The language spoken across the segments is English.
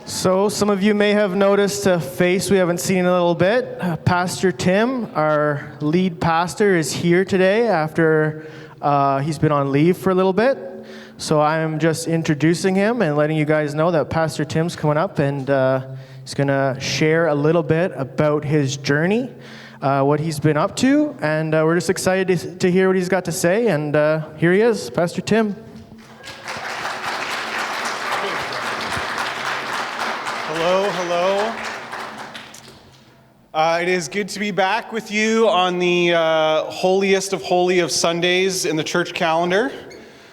So some of you may have noticed a face we haven't seen in a little bit. Pastor Tim, our lead pastor, is here today after he's been on leave for a little bit. So I'm just introducing him and letting you guys know that Pastor Tim's coming up and he's going to share a little bit about his journey, what he's been up to, and we're just excited to hear what he's got to say. And here he is, Pastor Tim. Hello. It is good to be back with you on the holiest of holy of Sundays in the church calendar,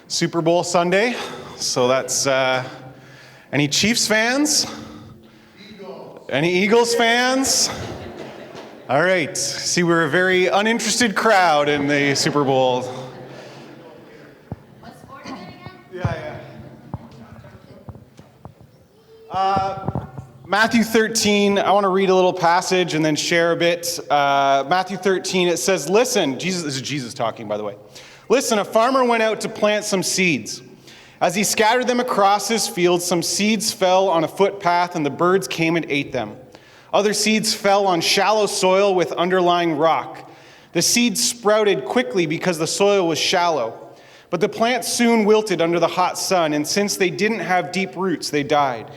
Super Bowl Sunday. So that's, any Chiefs fans? Any Eagles fans? All right. See, we're a very uninterested crowd in the Super Bowl. What sport is it again? Yeah. Matthew 13, I want to read a little passage and then share a bit. Matthew 13, it says, listen, this is Jesus talking, by the way. Listen, a farmer went out to plant some seeds. As he scattered them across his field, some seeds fell on a footpath and the birds came and ate them. Other seeds fell on shallow soil with underlying rock. The seeds sprouted quickly because the soil was shallow. But the plants soon wilted under the hot sun, and since they didn't have deep roots, they died.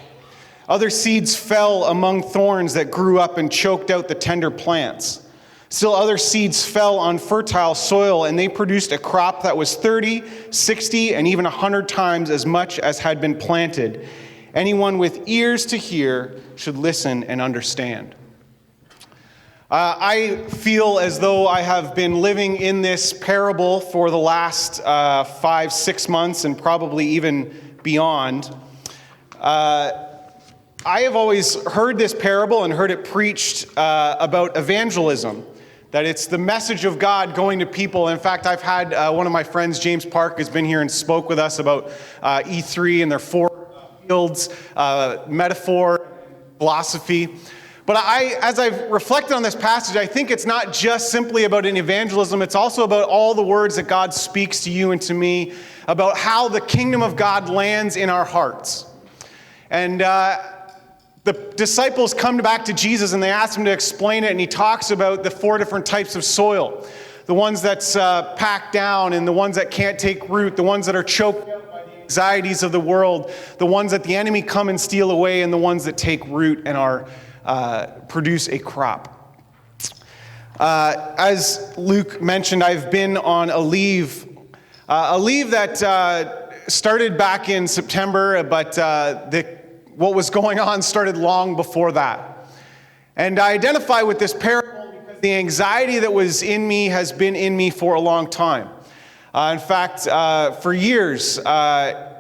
Other seeds fell among thorns that grew up and choked out the tender plants. Still other seeds fell on fertile soil, and they produced a crop that was 30, 60, and even 100 times as much as had been planted. Anyone with ears to hear should listen and understand. I feel as though I have been living in this parable for the last 5-6 months and probably even beyond. I have always heard this parable and heard it preached about evangelism, that it's the message of God going to people. In fact, I've had one of my friends, James Park, has been here and spoke with us about E3 and their 4 fields, metaphor, philosophy. But as I've reflected on this passage, I think it's not just simply about an evangelism, it's also about all the words that God speaks to you and to me about how the kingdom of God lands in our hearts. And the disciples come back to Jesus and they ask him to explain it, and he talks about the 4 different types of soil. The ones that's packed down and the ones that can't take root, the ones that are choked out by the anxieties of the world, the ones that the enemy come and steal away, and the ones that take root and are produce a crop. As Luke mentioned, I've been on a leave that started back in September, but what was going on started long before that. And I identify with this parable because the anxiety that was in me has been in me for a long time. In fact, for years,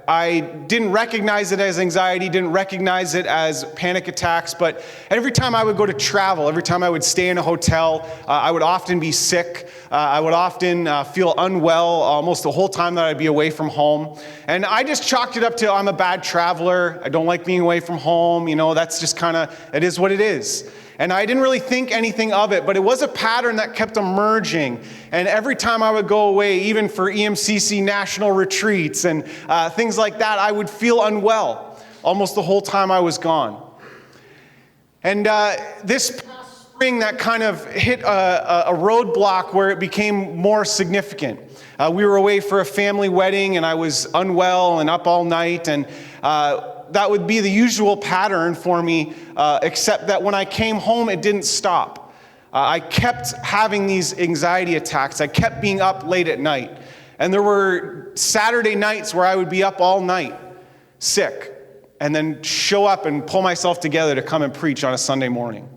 I didn't recognize it as anxiety, didn't recognize it as panic attacks, but every time I would go to travel, every time I would stay in a hotel, I would often be sick. I would often feel unwell almost the whole time that I'd be away from home. And I just chalked it up to I'm a bad traveler. I don't like being away from home. That's just it is what it is. And I didn't really think anything of it, but it was a pattern that kept emerging. And every time I would go away, even for EMCC national retreats and things like that, I would feel unwell almost the whole time I was gone. And this past spring, that kind of hit a roadblock where it became more significant. We were away for a family wedding, and I was unwell and up all night, and that would be the usual pattern for me, except that when I came home, it didn't stop. I kept having these anxiety attacks. I kept being up late at night. And there were Saturday nights where I would be up all night, sick, and then show up and pull myself together to come and preach on a Sunday morning.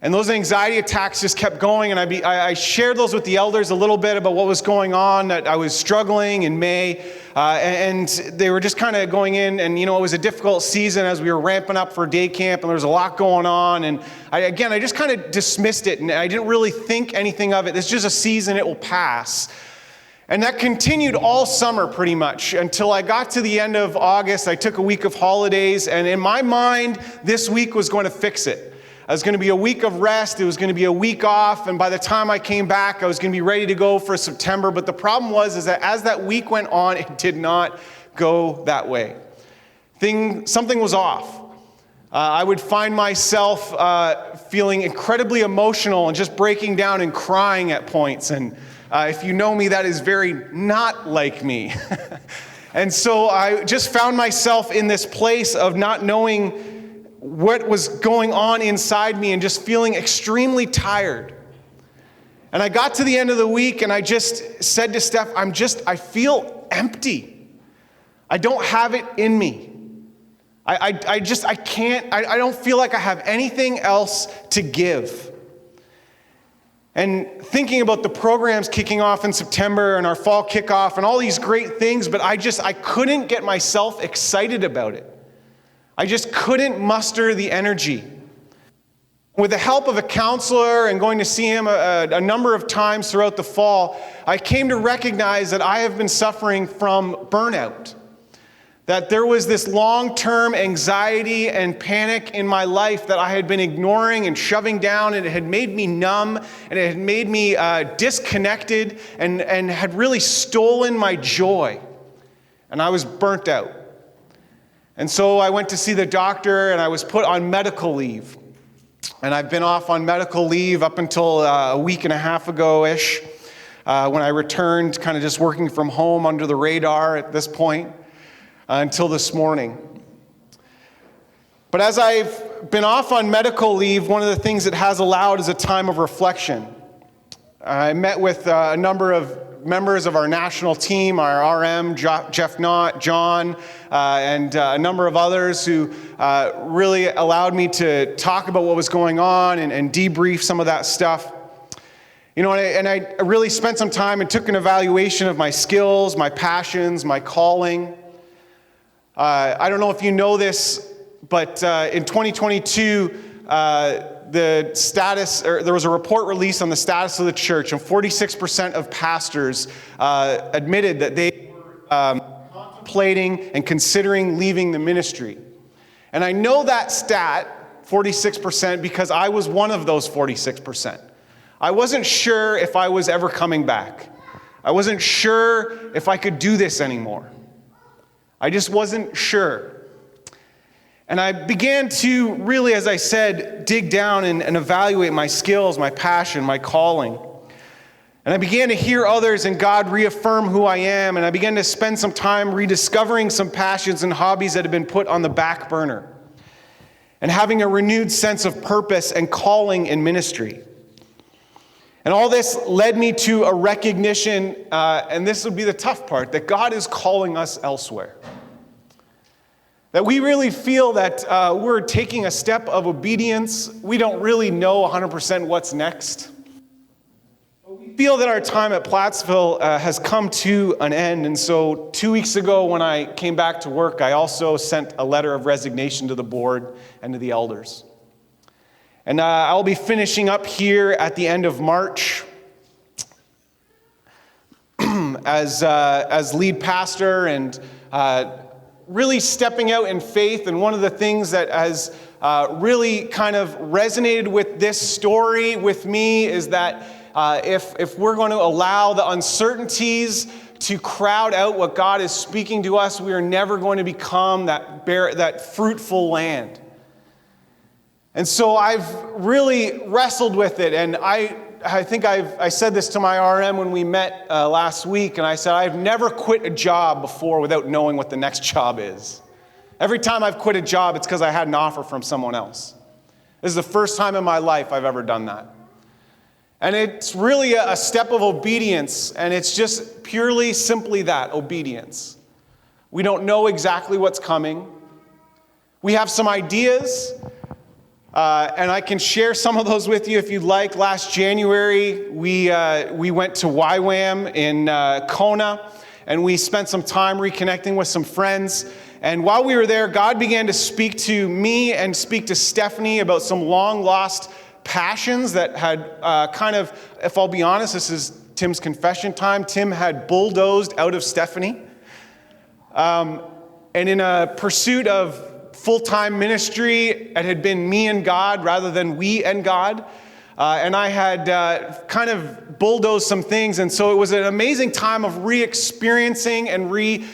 And those anxiety attacks just kept going, and I shared those with the elders a little bit about what was going on, that I was struggling in May, and they were just kind of going in, and it was a difficult season as we were ramping up for day camp, and there was a lot going on, and I just kind of dismissed it, and I didn't really think anything of it. It's just a season, it will pass. And that continued all summer pretty much until I got to the end of August. I took a week of holidays, and in my mind, this week was going to fix it. It was going to be a week of rest. It was going to be a week off. And by the time I came back, I was going to be ready to go for September. But the problem was that as that week went on, it did not go that way. Something was off. I would find myself feeling incredibly emotional and just breaking down and crying at points. And if you know me, that is very not like me. And so I just found myself in this place of not knowing what was going on inside me and just feeling extremely tired. And I got to the end of the week and I just said to Steph, I feel empty. I don't have it in me. I don't feel like I have anything else to give. And thinking about the programs kicking off in September and our fall kickoff and all these great things, but I couldn't get myself excited about it. I just couldn't muster the energy. With the help of a counselor and going to see him a number of times throughout the fall, I came to recognize that I have been suffering from burnout. That there was this long-term anxiety and panic in my life that I had been ignoring and shoving down, and it had made me numb, and it had made me disconnected, and had really stolen my joy. And I was burnt out. And so I went to see the doctor, and I was put on medical leave. And I've been off on medical leave up until a week and a half ago-ish, when I returned, kind of just working from home under the radar at this point. Until this morning. But as I've been off on medical leave, one of the things it has allowed is a time of reflection. I met with a number of members of our national team, our RM, Jeff Knott, John, and a number of others who really allowed me to talk about what was going on and debrief some of that stuff. You know, and I really spent some time and took an evaluation of my skills, my passions, my calling. I don't know if you know this, but in 2022, there was a report released on the status of the church, and 46% of pastors admitted that they were contemplating and considering leaving the ministry. And I know that stat, 46%, because I was one of those 46%. I wasn't sure if I was ever coming back. I wasn't sure if I could do this anymore. I just wasn't sure. And I began to really, as I said, dig down and evaluate my skills, my passion, my calling. And I began to hear others and God reaffirm who I am. And I began to spend some time rediscovering some passions and hobbies that had been put on the back burner. And having a renewed sense of purpose and calling in ministry. And all this led me to a recognition, and this would be the tough part, that God is calling us elsewhere. That we really feel that we're taking a step of obedience. We don't really know 100% what's next. We feel that our time at Plattsville has come to an end. And so 2 weeks ago when I came back to work, I also sent a letter of resignation to the board and to the elders. And I'll be finishing up here at the end of March as lead pastor and really stepping out in faith. And one of the things that has really kind of resonated with this story with me is that if we're going to allow the uncertainties to crowd out what God is speaking to us, we are never going to become that fruitful land. And so I've really wrestled with it, and I think I said this to my RM when we met last week, and I said I've never quit a job before without knowing what the next job is. Every time I've quit a job, it's because I had an offer from someone else. This is the first time in my life I've ever done that. And it's really a step of obedience, and it's just purely, simply that, obedience. We don't know exactly what's coming. We have some ideas. And I can share some of those with you if you'd like. Last January, we went to YWAM in Kona, and we spent some time reconnecting with some friends. And while we were there, God began to speak to me and speak to Stephanie about some long-lost passions that had kind of, if I'll be honest, this is Tim's confession time. Tim had bulldozed out of Stephanie. And in a pursuit of full-time ministry, it had been me and God rather than we and God. And I had kind of bulldozed some things. And so it was an amazing time of re-experiencing and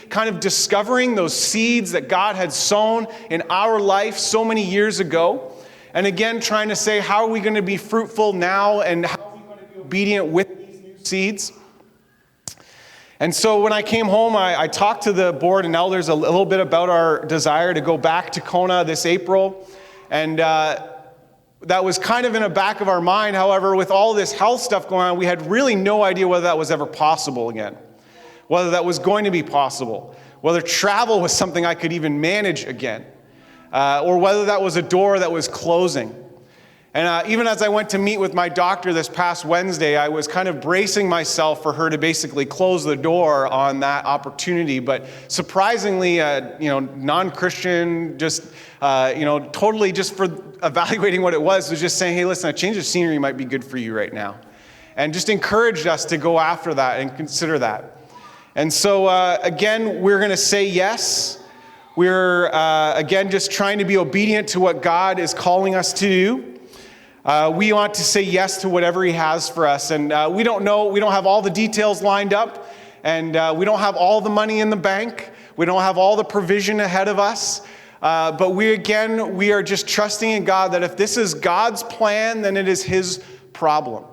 kind of discovering those seeds that God had sown in our life so many years ago. And again, trying to say, how are we going to be fruitful now, and how are we going to be obedient with these new seeds? And so when I came home, I talked to the board and elders a little bit about our desire to go back to Kona this April. And that was kind of in the back of our mind. However, with all this health stuff going on, we had really no idea whether that was ever possible again, whether that was going to be possible, whether travel was something I could even manage again, or whether that was a door that was closing. And even as I went to meet with my doctor this past Wednesday, I was kind of bracing myself for her to basically close the door on that opportunity. But surprisingly, non-Christian, just, totally just for evaluating what it was just saying, hey, listen, a change of scenery might be good for you right now. And just encouraged us to go after that and consider that. And so, again, we're going to say yes. We're, again, just trying to be obedient to what God is calling us to do. We want to say yes to whatever he has for us. And we don't know, we don't have all the details lined up. And we don't have all the money in the bank. We don't have all the provision ahead of us. But we are just trusting in God that if this is God's plan, then it is his problem.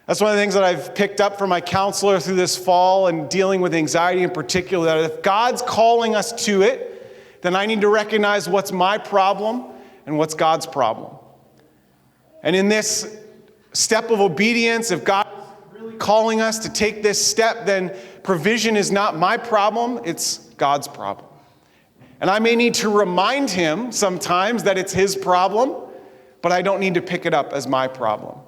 That's one of the things that I've picked up from my counselor through this fall and dealing with anxiety in particular, that if God's calling us to it, then I need to recognize what's my problem and what's God's problem. And in this step of obedience, if God is really calling us to take this step, then provision is not my problem, it's God's problem. And I may need to remind him sometimes that it's his problem, but I don't need to pick it up as my problem.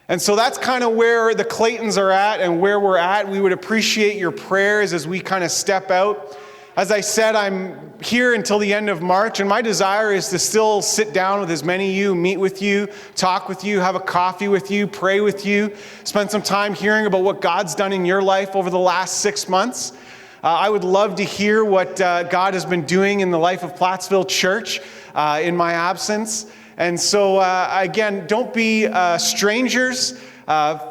And so that's kind of where the Claytons are at and where we're at. We would appreciate your prayers as we kind of step out. As I said, I'm here until the end of March, and my desire is to still sit down with as many of you, meet with you, talk with you, have a coffee with you, pray with you, spend some time hearing about what God's done in your life over the last 6 months. I would love to hear what God has been doing in the life of Plattsville Church in my absence. And so, again, don't be strangers.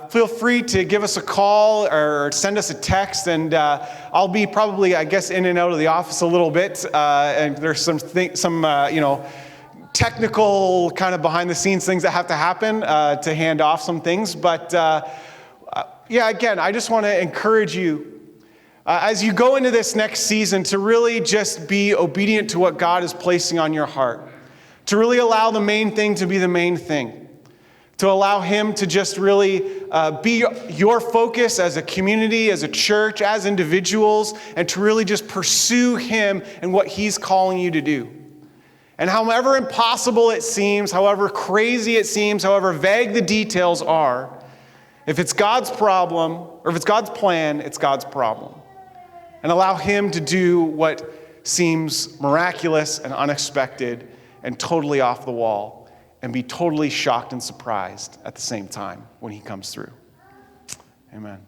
Feel free to give us a call or send us a text, and I'll be probably, I guess, in and out of the office a little bit. And there's some technical kind of behind the scenes things that have to happen to hand off some things. But again, I just want to encourage you as you go into this next season to really just be obedient to what God is placing on your heart, to really allow the main thing to be the main thing. To allow him to just really be your focus as a community, as a church, as individuals, and to really just pursue him and what he's calling you to do. And however impossible it seems, however crazy it seems, however vague the details are, if it's God's problem, or if it's God's plan, it's God's problem. And allow him to do what seems miraculous and unexpected and totally off the wall, and be totally shocked and surprised at the same time when he comes through. Amen.